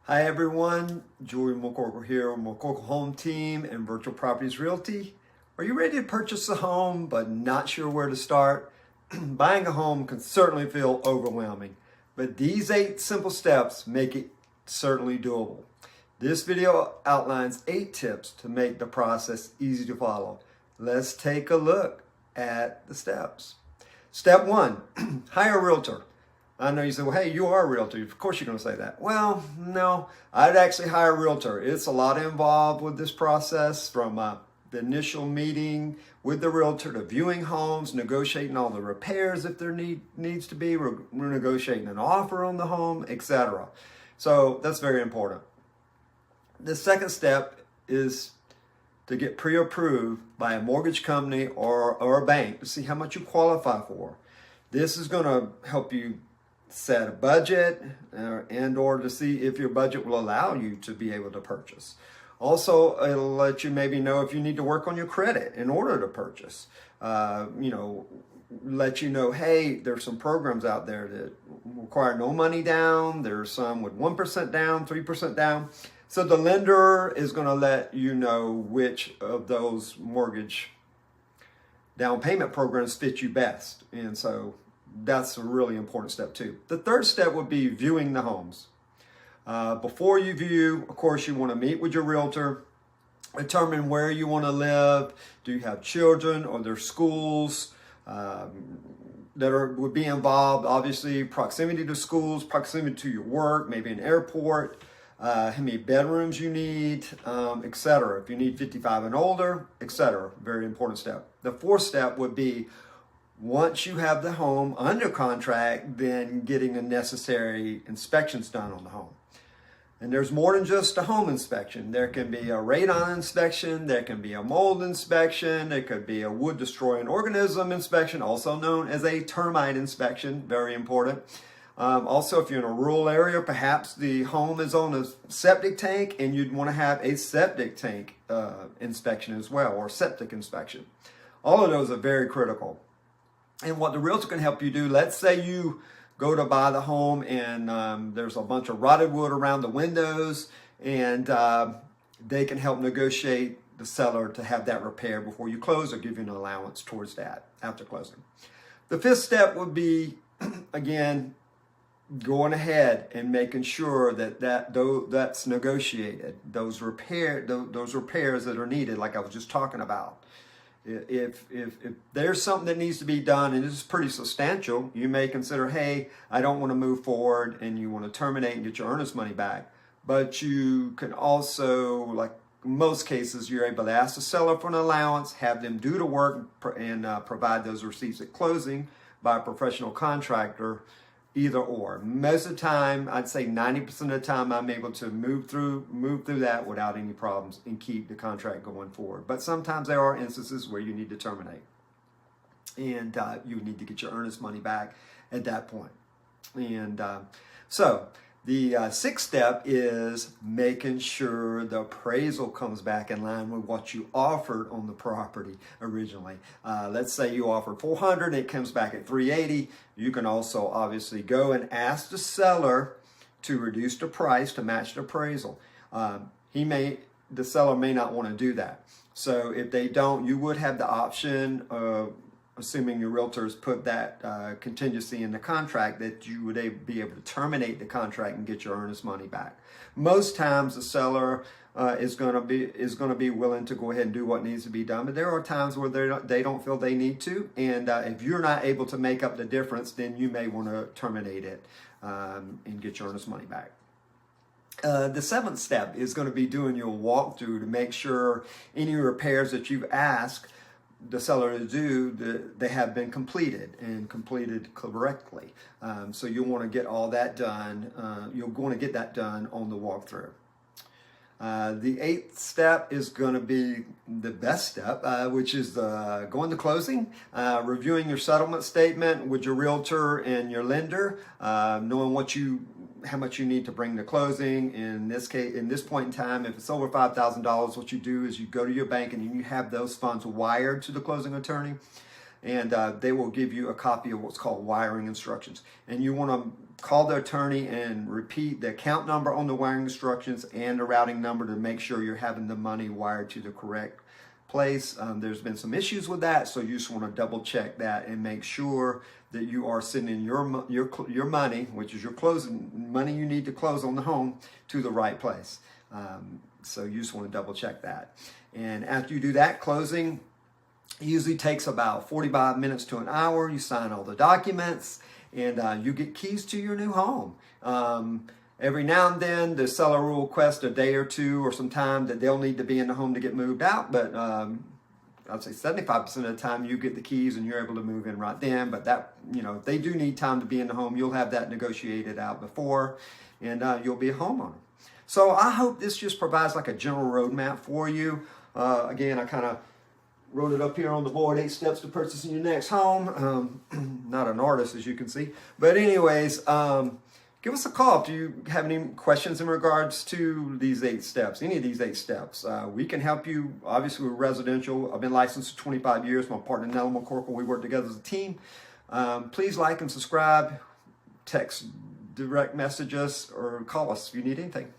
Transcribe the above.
Hi everyone, Joey McCorkle here with McCorkle Home Team and Virtual Properties Realty. Are you ready to purchase a home but not sure where to start? Buying a home can certainly feel overwhelming, but these 8 simple steps make it certainly doable. This video outlines 8 tips to make the process easy to follow. Let's take a look at the steps. Step 1, hire a realtor. I know you say, well, hey, you are a realtor. Of course you're going to say that. Well, no, I'd actually hire a realtor. It's a lot involved with this process, from the initial meeting with the realtor to viewing homes, negotiating all the repairs if there needs to be, negotiating an offer on the home, etc. So that's very important. The second step is to get pre-approved by a mortgage company or a bank to see how much you qualify for. This is going to help you set a budget and or to see if your budget will allow you to be able to purchase. Also, it'll let you maybe know if you need to work on your credit in order to purchase. Let you know, hey, there's some programs out there that require no money down. There's some with 1% down, 3% down. So the lender is going to let you know which of those mortgage down payment programs fit you best. And so that's a really important step too. The third step would be viewing the homes. Before you view, of course, you want to meet with your realtor, determine where you want to live. Do you have children, or their schools that would be involved? Obviously, proximity to schools, proximity to your work, maybe an airport, how many bedrooms you need, etc. If you need 55 and older, etc. Very important step. The fourth step would be, once you have the home under contract, then getting the necessary inspections done on the home. And there's more than just a home inspection. There can be a radon inspection, there can be a mold inspection, there could be a wood destroying organism inspection, also known as a termite inspection, very important. Also, if you're in a rural area, perhaps the home is on a septic tank and you'd want to have a septic tank inspection as well, or septic inspection. All of those are very critical. And what the realtor can help you do, let's say you go to buy the home and there's a bunch of rotted wood around the windows, and they can help negotiate the seller to have that repaired before you close, or give you an allowance towards that after closing. The fifth step would be, again, going ahead and making sure that's negotiated, those repairs that are needed, like I was just talking about. If there's something that needs to be done and it's pretty substantial, you may consider, hey, I don't want to move forward, and you want to terminate and get your earnest money back. But you can also, like most cases, you're able to ask the seller for an allowance, have them do the work, and provide those receipts at closing by a professional contractor. Either or. Most of the time, I'd say 90% of the time, I'm able to move through that without any problems and keep the contract going forward. But sometimes there are instances where you need to terminate, and you need to get your earnest money back at that point. And so the sixth step is making sure the appraisal comes back in line with what you offered on the property originally. Let's say you offered $400, it comes back at $380. You can also obviously go and ask the seller to reduce the price to match the appraisal. The seller may not want to do that. So if they don't, you would have the option of, assuming your realtors put that contingency in the contract, that you would be able to terminate the contract and get your earnest money back. Most times the seller is going to be willing to go ahead and do what needs to be done, but there are times where they don't feel they need to, and if you're not able to make up the difference, then you may want to terminate it and get your earnest money back. The seventh step is going to be doing your walkthrough to make sure any repairs that you've asked the seller to do, they have been completed and completed correctly. So you'll want to get all that done. You're going to get that done on the walkthrough. The eighth step is going to be the best step, which is going to closing, reviewing your settlement statement with your realtor and your lender, knowing how much you need to bring to closing. In this case, in this point in time, if it's over $5,000, what you do is you go to your bank and you have those funds wired to the closing attorney, and they will give you a copy of what's called wiring instructions. And you want to call the attorney and repeat the account number on the wiring instructions and the routing number to make sure you're having the money wired to the correct place. There's been some issues with that, so you just want to double check that and make sure that you are sending your money, which is your closing money you need to close on the home, to the right place. So you just want to double check that. And after you do that, closing usually takes about 45 minutes to an hour. You sign all the documents, and you get keys to your new home. Every now and then, the seller will request a day or two or some time that they'll need to be in the home to get moved out, but I'd say 75% of the time you get the keys and you're able to move in right then. But that, if they do need time to be in the home, you'll have that negotiated out before, and you'll be a homeowner. So I hope this just provides like a general roadmap for you. Again, I kind of wrote it up here on the board, 8 steps to purchasing your next home. Not an artist, as you can see. But anyways, give us a call if you have any questions in regards to these 8 steps, any of these 8 steps. We can help you, obviously, with residential. I've been licensed for 25 years. My partner, Nellie McCorkle, we work together as a team. Please like and subscribe, text, direct message us, or call us if you need anything.